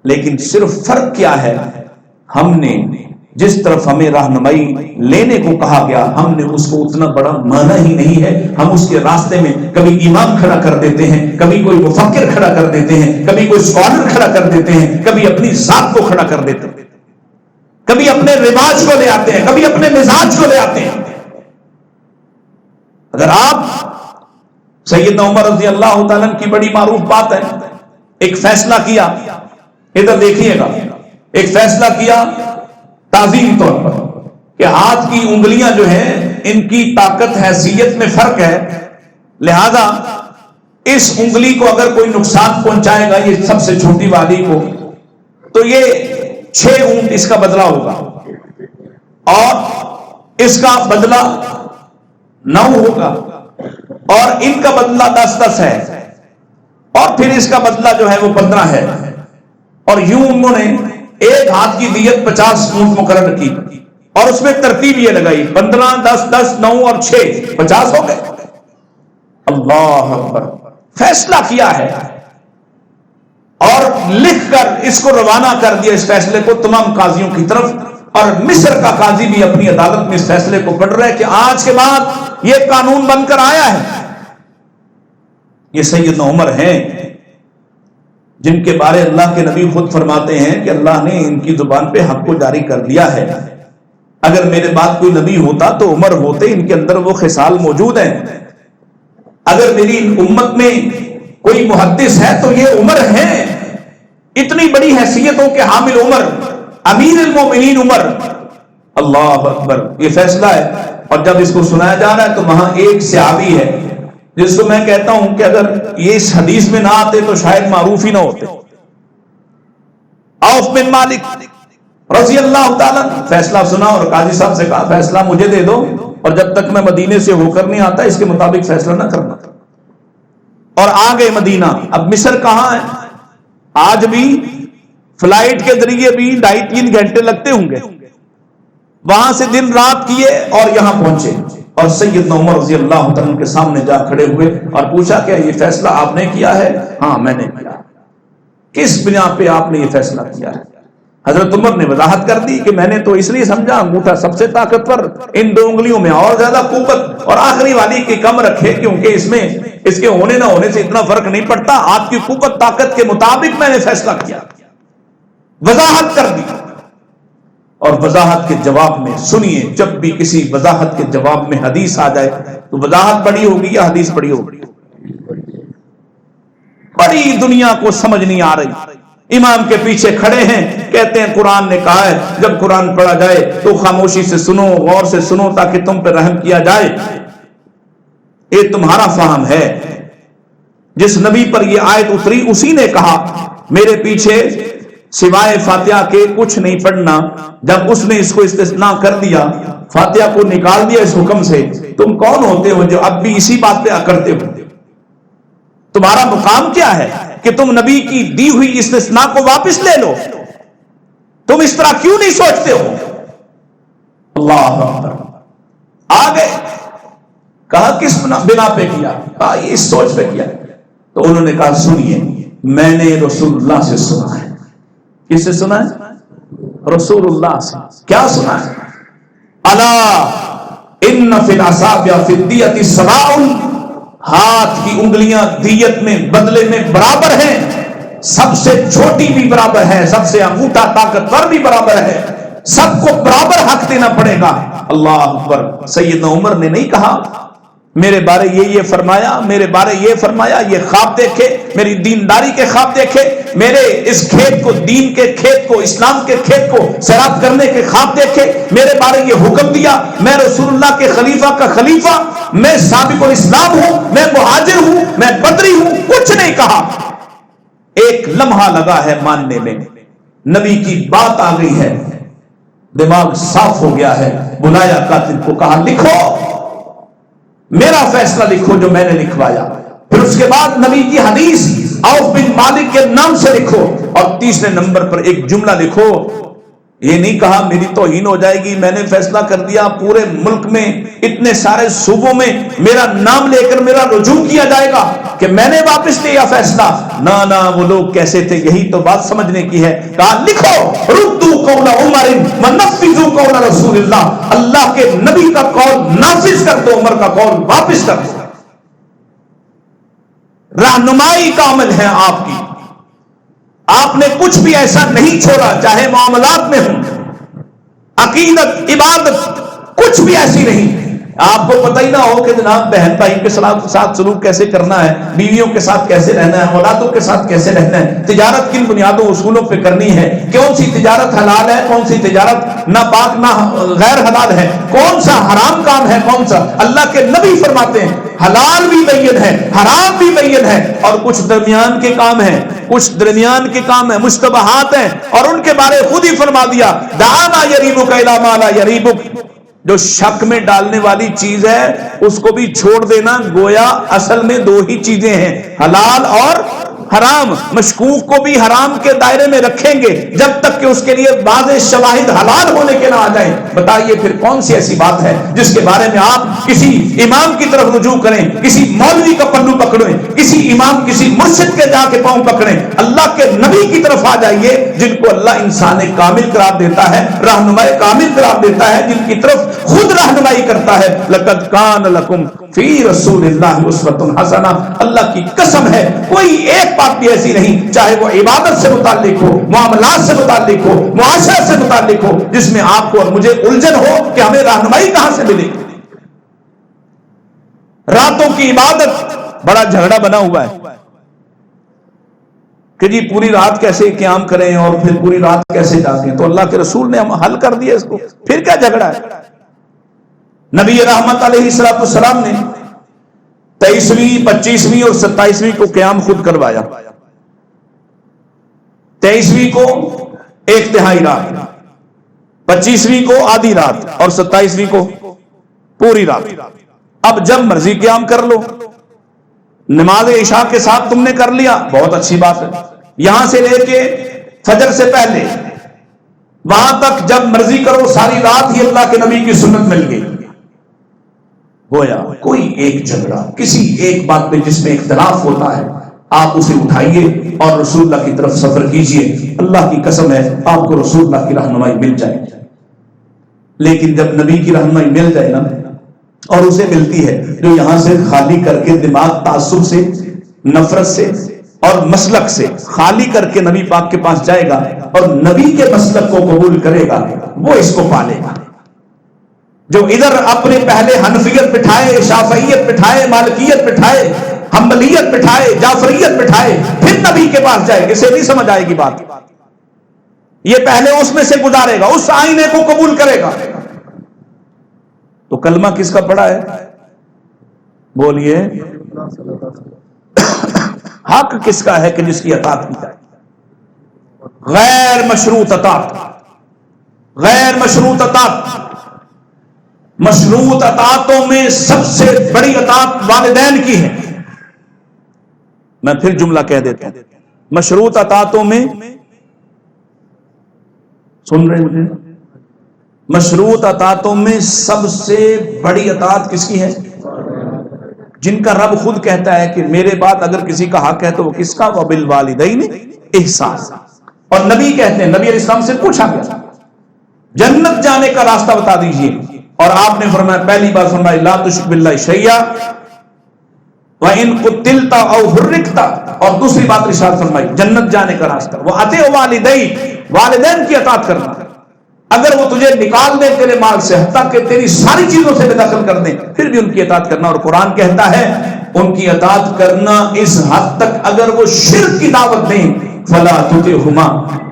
لیکن صرف فرق کیا ہے، ہم نے جس طرف ہمیں رہنمائی لینے کو کہا گیا ہم نے اس کو اتنا بڑا مانا ہی نہیں ہے. ہم اس کے راستے میں کبھی امام کھڑا کر دیتے ہیں، کبھی کوئی مفکر کھڑا کر دیتے ہیں، کبھی کوئی اسکالر کھڑا کر دیتے ہیں، کبھی اپنی ذات کو کھڑا کر دیتے ہیں، کبھی اپنے رواج کو لے آتے ہیں، کبھی اپنے مزاج کو لے آتے ہیں. اگر آپ سیدنا عمر رضی اللہ تعالیٰ کی بڑی معروف بات ہے، ایک فیصلہ کیا، ادھر دیکھیے گا، ایک فیصلہ کیا تعظیم طور پر کہ ہاتھ کی انگلیاں جو ہیں ان کی طاقت حیثیت میں فرق ہے، لہذا اس انگلی کو اگر کوئی نقصان پہنچائے گا یہ سب سے چھوٹی والی کو تو یہ 6 اونٹ اس کا بدلہ ہوگا اور اس کا بدلہ 9 ہوگا اور ان کا بدلہ 10 ہے اور پھر اس کا بدلہ جو ہے وہ 15 ہے. اور یوں انہوں نے ایک ہاتھ کی دیت 50 اونٹ مقرر کی اور اس میں ترتیب یہ لگائی 15 10 10 9 اور 6 50 ہو گئے. اللہ اکبر. فیصلہ کیا ہے اور لکھ کر اس کو روانہ کر دیا اس فیصلے کو تمام قاضیوں کی طرف، اور مصر کا قاضی بھی اپنی عدالت میں اس فیصلے کو پڑھ رہا ہے کہ آج کے بعد یہ قانون بن کر آیا ہے. یہ سیدنا عمر ہیں جن کے بارے اللہ کے نبی خود فرماتے ہیں کہ اللہ نے ان کی زبان پہ حق کو جاری کر دیا ہے. اگر میرے بعد کوئی نبی ہوتا تو عمر ہوتے، ان کے اندر وہ خصال موجود ہیں. اگر میری امت میں کوئی محدث ہے تو یہ عمر ہیں، اتنی بڑی حیثیتوں کے حامل عمر، امیر المومنین عمر. اللہ اکبر. یہ فیصلہ ہے اور جب اس کو سنایا جا رہا ہے تو وہاں ایک صحابی ہے جس کو میں کہتا ہوں کہ اگر یہ اس حدیث میں نہ آتے تو شاید معروف ہی نہ ہوتے. عوف بن مالک رضی اللہ تعالیٰ فیصلہ سنا اور قاضی صاحب سے کہا فیصلہ مجھے دے دو اور جب تک میں مدینے سے ہو کر نہیں آتا اس کے مطابق فیصلہ نہ کرنا. اور آ گئے مدینہ. اب مصر کہاں ہے؟ آج بھی فلائٹ کے ذریعے بھی 2.5-3 گھنٹے لگتے ہوں گے. وہاں سے دن رات کیے اور یہاں پہنچے اور سیدنا عمر رضی اللہ عنہ کے سامنے جا کھڑے ہوئے اور پوچھا کہ یہ فیصلہ آپ نے کیا ہے؟ ہاں میں نے کیا. کس بنا پہ آپ نے یہ فیصلہ کیا ہے؟ حضرت عمر نے وضاحت کر دی کہ میں نے تو اس لیے سمجھا انگوٹھا سب سے طاقتور، ان 2 انگلیوں میں اور زیادہ قوت اور آخری والی کی کم رکھے کیونکہ اس میں اس کے ہونے نہ ہونے سے اتنا فرق نہیں پڑتا، آپ کی قوت طاقت کے مطابق میں نے فیصلہ کیا. وضاحت کر دی. اور وضاحت کے جواب میں سنیے، جب بھی کسی وضاحت کے جواب میں حدیث آ جائے تو وضاحت بڑی ہوگی یا حدیث بڑی ہوگی؟ بڑی دنیا کو سمجھ نہیں آ رہی. امام کے پیچھے کھڑے ہیں، کہتے ہیں قرآن نے کہا ہے جب قرآن پڑھا جائے تو خاموشی سے سنو، غور سے سنو تاکہ تم پہ رحم کیا جائے. یہ تمہارا فہم ہے. جس نبی پر یہ آیت اتری اسی نے کہا میرے پیچھے سوائے فاتحہ کے کچھ نہیں پڑھنا. جب اس نے اس کو استثناء کر دیا، فاتحہ کو نکال دیا اس حکم سے، تم کون ہوتے ہو جو اب بھی اسی بات پہ کرتے ہو؟ تمہارا مقام کیا ہے کہ تم نبی کی دی ہوئی استثناء کو واپس لے لو؟ تم اس طرح کیوں نہیں سوچتے ہو؟ اللہ اکبر. آگے کہا کس بنا پہ کیا؟ کہا یہ اس سوچ پہ کیا. تو انہوں نے کہا سنیے، میں نے رسول اللہ سے سنا ہے. کس سے سنا ہے؟ رسول اللہ سے. کیا سنا ہے؟ الا ان فی الاصابع فی الدیۃ سواء، ہاتھ کی انگلیاں دیت میں بدلے میں برابر ہیں. سب سے چھوٹی بھی برابر ہے، سب سے انگوٹھا طاقتور بھی برابر ہے، سب کو برابر حق دینا پڑے گا. اللہ اکبر. سیدنا عمر نے نہیں کہا میرے بارے یہ فرمایا، میرے بارے یہ فرمایا، یہ خواب دیکھے، میری دینداری کے خواب دیکھے، میرے اس کھیت کو، دین کے کھیت کو، اسلام کے کھیت کو سیراب کرنے کے خواب دیکھے، میرے بارے یہ حکم دیا، میں رسول اللہ کے خلیفہ کا خلیفہ، میں سابق الاسلام ہوں، میں مہاجر ہوں، میں بدری ہوں. کچھ نہیں کہا. ایک لمحہ لگا ہے ماننے میں، نبی کی بات آ گئی ہے، دماغ صاف ہو گیا ہے. بلایا کاتب کو، کہا لکھو، میرا فیصلہ لکھو جو میں نے لکھوایا. پھر اس کے بعد نبی کی حدیث عوف بن مالک کے نام سے لکھو اور 30 نمبر پر ایک جملہ لکھو، یہ نہیں کہا میری توہین ہو جائے گی، میں نے فیصلہ کر دیا پورے ملک میں اتنے سارے صوبوں میں میرا نام لے کر میرا رجوع کیا جائے گا کہ میں نے واپس لیا فیصلہ. نہ وہ لوگ کیسے تھے، یہی تو بات سمجھنے کی ہے. کہا لکھو ردو قول عمر ونفذوا قول رسول اللہ، اللہ کے نبی کا قول نافذ کر دو، عمر کا قول واپس کر دو. رہنمائی کا عمل ہے آپ کی، آپ نے کچھ بھی ایسا نہیں چھوڑا، چاہے معاملات میں ہوں، عقیدت، عبادت، کچھ بھی ایسی نہیں. آپ کو پتہ ہی نہ ہو کہ جناب بہن بھائی کے ساتھ سلوک کیسے کرنا ہے، بیویوں کے ساتھ کیسے رہنا ہے، اولادوں کے ساتھ کیسے رہنا ہے، تجارت کن بنیادوں اصولوں پہ کرنی ہے، کون سی تجارت حلال ہے، کون سی تجارت نہ پاک نہ غیر حلال ہے، کون سا حرام کام ہے، کون سا. اللہ کے نبی فرماتے ہیں حلال بھی بین ہے، حرام بھی بین ہے، اور کچھ درمیان کے کام ہیں، کچھ درمیان کے کام ہیں، مشتبہات ہیں، اور ان کے بارے خود ہی فرما دیا دع ما یریبک الی ما لا یریبک. جو شک میں ڈالنے والی چیز ہے اس کو بھی چھوڑ دینا، گویا اصل میں دو ہی چیزیں ہیں، حلال اور حرام. مشکوک کو بھی حرام کے دائرے میں رکھیں گے جب تک کہ اس کے لیے واضح شواہد حلال ہونے کے نہ آ جائیں. بتائیے پھر کون سی ایسی بات ہے جس کے بارے میں آپ کسی امام کی طرف رجوع کریں، کسی مولوی کا پلو پکڑیں، کسی امام کسی مرشد کے جا کے پاؤں پکڑیں؟ اللہ کے نبی کی طرف آ جائیے جن کو اللہ انسان کامل قرار دیتا ہے، رہنمائی کامل قرار دیتا ہے، جن کی طرف خود رہنمائی کرتا ہے. لقد کان لکم فی رسول اللہ اسوۃ حسنہ. اللہ کی قسم ہے کوئی ایک بات بھی ایسی نہیں، چاہے وہ عبادت سے متعلق ہو، معاملات سے متعلق ہو، معاشرے سے متعلق ہو، جس میں آپ کو اور مجھے الجھن ہو کہ ہمیں رہنمائی کہاں سے ملے. راتوں کی عبادت بڑا جھگڑا بنا ہوا ہے کہ جی پوری رات کیسے قیام کریں اور پھر پوری رات کیسے جاگیں. تو اللہ کے رسول نے حل کر دیا اس کو، پھر کیا جھگڑا ہے. نبی رحمت علیہ السلام نے 23ویں 25ویں اور 27ویں کو قیام خود کروایا. 23ویں کو 1/3 رات، 25ویں کو آدھی رات اور 27ویں کو پوری رات. اب جب مرضی قیام کر لو. نماز عشاء کے ساتھ تم نے کر لیا، بہت اچھی بات ہے. یہاں سے لے کے فجر سے پہلے وہاں تک جب مرضی کرو، ساری رات ہی اللہ کے نبی کی سنت مل گئی. گویا کوئی ایک جھگڑا کسی ایک بات پہ جس میں اختلاف ہوتا ہے آپ اسے اٹھائیے اور رسول اللہ کی طرف سفر کیجئے. اللہ کی قسم ہے آپ کو رسول اللہ کی رہنمائی مل جائے. لیکن جب نبی کی رہنمائی مل جائے نا، اور اسے ملتی ہے جو یہاں سے خالی کر کے دماغ تعصب سے، نفرت سے اور مسلک سے خالی کر کے نبی پاک کے پاس جائے گا اور نبی کے مسلک کو قبول کرے گا، وہ اس کو پالے گا. جو ادھر اپنے پہلے حنفیت بٹھائے، شافعیت بٹھائے، مالکیت بٹھائے، حنبلیت بٹھائے، جعفریت بٹھائے، پھر نبی کے پاس جائے گا، اسے نہیں سمجھ آئے گی بات. یہ پہلے اس میں سے گزارے گا، اس آئینے کو قبول کرے گا. تو کلمہ کس کا پڑا ہے؟ بولیے. حق کس کا ہے کہ جس کی اطاعت کی جائے؟ غیر مشروط اطاعت. غیر مشروط اطاعت. مشروط اطاعتوں میں سب سے بڑی اطاعت والدین کی ہے. میں پھر جملہ کہہ دیتا ہوں، مشروط اطاعتوں میں، سن رہے مجھے، مشروط اطاعتوں میں سب سے بڑی اطاعت کس کی ہے؟ جن کا رب خود کہتا ہے کہ میرے بعد اگر کسی کا حق ہے تو وہ کس کا؟ وبالوالدین احسانا. اور نبی کہتے ہیں، نبی علیہ السلام سے پوچھا گیا جنت جانے کا راستہ بتا دیجئے، اور آپ نے فرمایا، پہلی بار فرمایا لا تشرک باللہ شیئا وَإِن قُتِلْتَ أَوْ حُرِّقْتَ، اور دوسری بات ارشاد فرمائی جنت جانے کا راستہ وَأَطِعْ وَالِدَيْكَ، والدین کی اطاعت کرنا. اگر وہ تجھے نکال دیں تیرے مال سے، حتیٰ کہ تیری ساری چیزوں سے بے دخل کر دیں، پھر بھی ان کی اطاعت کرنا. اور قرآن کہتا ہے ان کی اطاعت کرنا اس حد تک اگر وہ شرک کی دعوت دیں فَلَا تُطِعْهُمَا،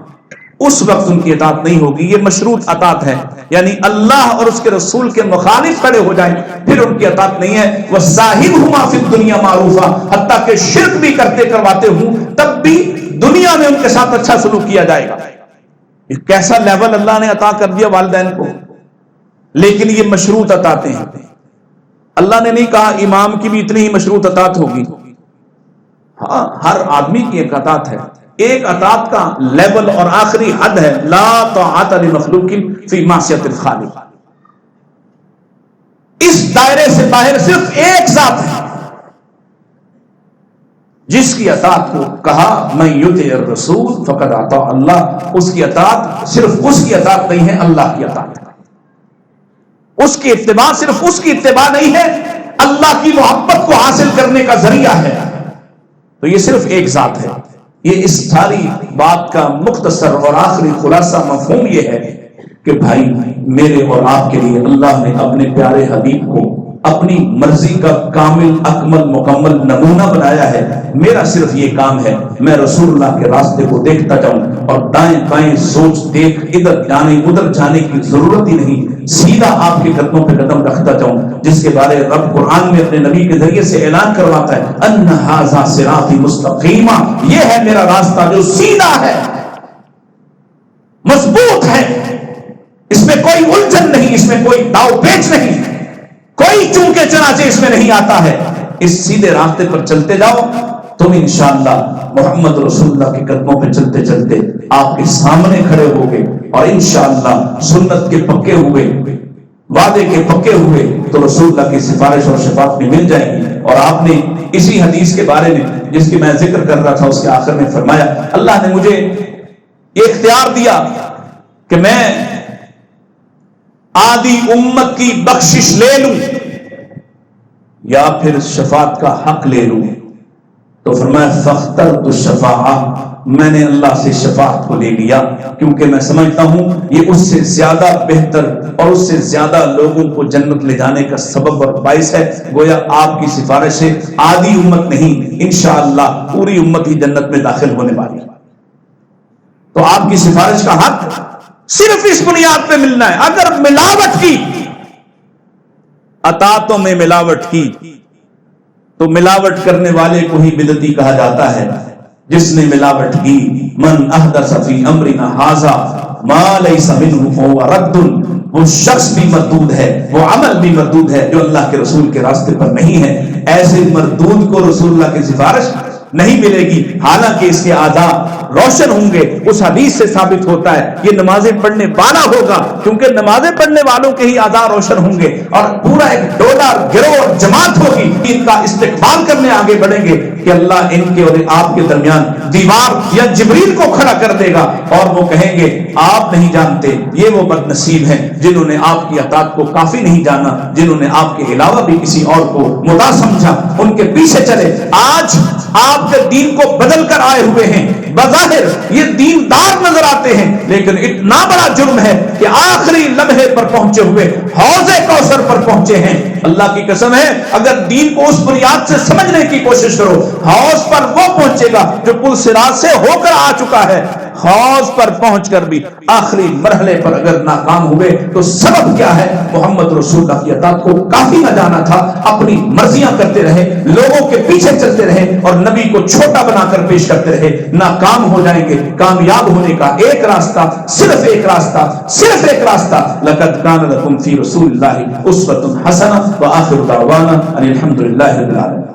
اس وقت ان کی اطاعت نہیں ہوگی. یہ مشروط اطاعت ہے، یعنی اللہ اور اس کے رسول کے مخالف کھڑے ہو جائیں پھر ان کی اطاعت نہیں ہے. وَصَاحِبْهُمَا فِي الدُّنْيَا مَعْرُوفًا، حتیٰ کہ شرک بھی کرواتے ہوں تب بھی دنیا میں ان کے ساتھ اچھا سلوک کیا جائے گا. یہ کیسا لیول اللہ نے عطا کر دیا والدین کو. لیکن یہ مشروط اطاعتیں ہیں. اللہ نے نہیں کہا امام کی بھی اتنی ہی مشروط اطاعت ہوگی. ہاں، ہر آدمی کی ایک اطاعت ہے، ایک اطاعت کا لیول اور آخری حد ہے لا طاعت لمخلوق فی معصیت الخالق. اس دائرے سے باہر صرف ایک ذات ہے جس کی اطاعت کو کہا من یطع الرسول فقد اطاع اللہ. اس کی اطاعت صرف اس کی اطاعت نہیں ہے، اللہ کی اطاعت ہے. اس کی اتباع صرف اس کی اتباع نہیں ہے، اللہ کی محبت کو حاصل کرنے کا ذریعہ ہے. تو یہ صرف ایک ذات ہے. یہ اس ساری بات کا مختصر اور آخری خلاصہ مفہوم یہ ہے کہ بھائی میرے اور آپ کے لیے اللہ نے اپنے پیارے حبیب کو اپنی مرضی کا کامل اکمل مکمل نمونہ بنایا ہے. میرا صرف یہ کام ہے میں رسول اللہ کے راستے کو دیکھتا جاؤں اور دائیں بائیں سوچ دیکھ ادھر جانے ادھر جانے کی ضرورت ہی نہیں، سیدھا آپ کے قدموں پہ قدم رکھتا جاؤں جس کے بارے رب قرآن میں اپنے نبی کے ذریعے سے اعلان کرواتا ہے ان ھذا صراطی مستقیما، یہ ہے میرا راستہ جو سیدھا ہے، مضبوط ہے، اس میں کوئی الجھن نہیں، اس میں کوئی داؤ پیچ نہیں، کوئی چونکے چنانچہ اس میں نہیں آتا ہے. اس سیدھے راستے پر چلتے جاؤ، تم انشاءاللہ محمد رسول اللہ کے قدموں پہ چلتے چلتے آپ کے سامنے کھڑے ہوگے اور انشاءاللہ سنت کے پکے ہوئے وعدے کے پکے ہوئے تو رسول اللہ کی سفارش اور شفاعت میں مل جائیں گی. اور آپ نے اسی حدیث کے بارے میں جس کی میں ذکر کر رہا تھا اس کے آخر میں فرمایا اللہ نے مجھے یہ اختیار دیا کہ میں آدھی امت کی بخشش لے لوں یا پھر شفاعت کا حق لے لوں. تو فرمایا فاخترت الشفاعہ، میں نے اللہ سے شفاعت کو لے لیا کیونکہ میں سمجھتا ہوں یہ اس سے زیادہ بہتر اور اس سے زیادہ لوگوں کو جنت لے جانے کا سبب اور باعث ہے. گویا آپ کی سفارش سے آدھی امت نہیں انشاءاللہ پوری امت ہی جنت میں داخل ہونے والی. تو آپ کی سفارش کا حق صرف اس بنیاد پہ ملنا ہے. اگر ملاوٹ کی، اطاعتوں میں ملاوٹ کی، تو ملاوٹ کرنے والے کو ہی بدعتی کہا جاتا ہے. جس نے ملاوٹ کی من احدث فی امرنا ھذا ما لیس منہ فہو رد، وہ شخص بھی مردود ہے، وہ عمل بھی مردود ہے جو اللہ کے رسول کے راستے پر نہیں ہے. ایسے مردود کو رسول اللہ کی سفارش نہیں ملے گی، حالانکہ اس کے آداب روشن ہوں گے. اس حدیث سے ثابت ہوتا ہے یہ نمازیں پڑھنے والا ہوگا کیونکہ نمازیں پڑھنے والوں کے ہی آداب روشن ہوں گے اور پورا ایک ڈولا گروہ اور جماعت ہوگی ان کا استقبال کرنے آگے بڑھیں گے کہ اللہ ان کے اور آپ کے درمیان دیوار یا جبریل کو کھڑا کر دے گا اور وہ کہیں گے آپ نہیں جانتے یہ وہ بد نصیب ہیں جنہوں نے آپ کی اطاعت کو کافی نہیں جانا، جنہوں نے آپ کے علاوہ بھی کسی اور کو مدا سمجھا، ان کے پیچھے چلے. آج آپ کے دین کو بدل کر آئے ہوئے ہیں، بظاہر یہ دیندار نظر آتے ہیں لیکن اتنا بڑا جرم ہے کہ آخری لمحے پر پہنچے ہوئے حوض کوثر پر پہنچے ہیں. اللہ کی قسم ہے اگر دین کو اس بنیاد سے سمجھنے کی کوشش کرو، حوض پر وہ پہنچے گا جو پل صراط سے ہو کر آ چکا ہے. حوض پر پہنچ کر بھی آخری مرحلے پر اگر ناکام ہوئے تو سبب کیا ہے؟ محمد رسول اللہ کی اطاعت کو کافی نہ جانا تھا، اپنی مرضیاں کرتے رہے، لوگوں کے پیچھے چلتے رہے اور نبی کو چھوٹا بنا کر پیش کرتے رہے. ناکام ہو جائیں گے. کامیاب ہونے کا ایک راستہ، صرف ایک راستہ، صرف ایک راستہ، لقد کان لکم فی رسول اللہ اسوۃ حسنہ وآخر دعوانا ان الحمد للہ رب العالمین.